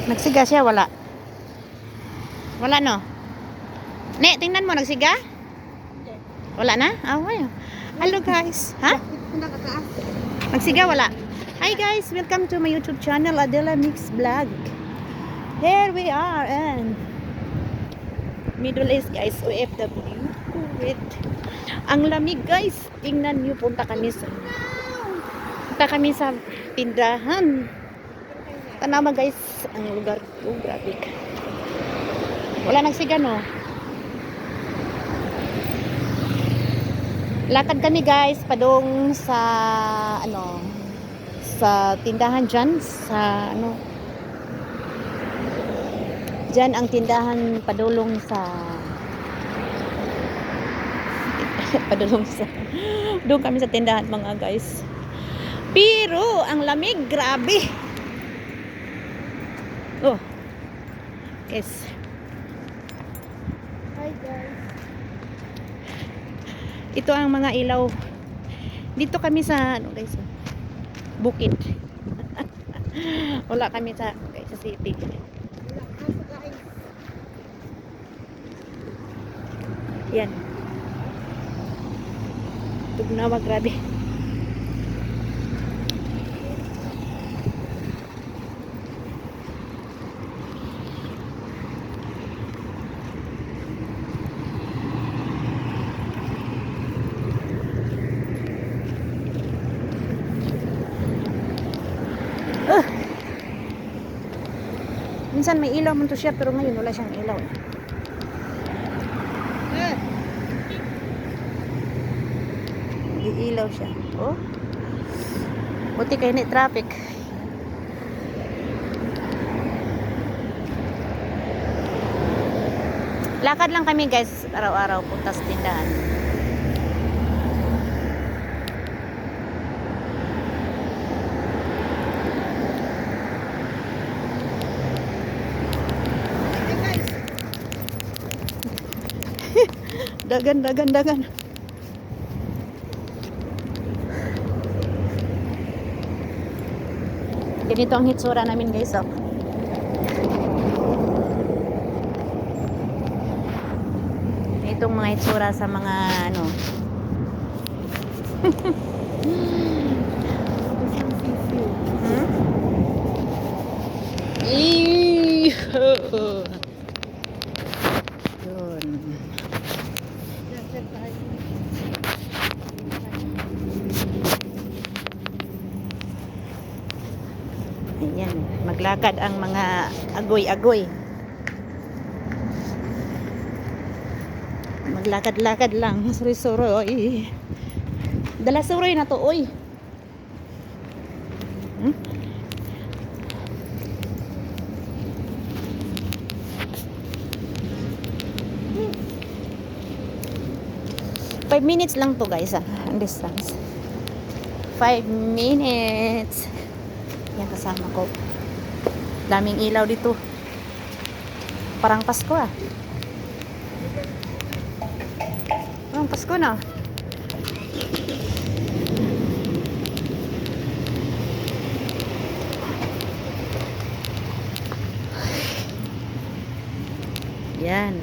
Nagsiga siya, wala. Wala no. Ne, tingnan mo, nagsiga? Wala na? Okay. Hello guys. Ha? Nagsiga, wala. Hi guys, welcome to my YouTube channel, Adela Mix Vlog. Here we are and Middle East guys, OFW. Kuwait. Ang lamig guys. Tingnan niyo, punta kami sa tindahan. Tanawa guys, ang lugar ko, grabe. Wala nagsiga no. Lakad kami guys, padung sa sa tindahan dyan, sa dyan ang tindahan padulong sa doon kami sa tindahan mga guys. Pero ang lamig, grabe. Oh. Yes. Hi guys. Ito ang mga ilaw. Dito kami sa guys, bukid. Wala kami sa city. Yan. Tugnawa, grabe. Minsan may ilaw man to siya, pero ngayon wala siyang ilaw. Iilaw siya. Oh. Buti kayo ni traffic. Lakad lang kami guys, araw-araw punta sa tindahan. Dagan. Ganito ang hitsura namin guys, oh. Itong mga hitsura sa mga Yun. Ayan, maglakad ang mga agoy-agoy. Maglakad-lakad lang, suri-suri. Dala suri na to, oy. 5 minutes lang to guys, ang distance. 5 minutes. Yan kasama ko. Daming ilaw dito. Parang Pasko ah. Parang Pasko na. Yan.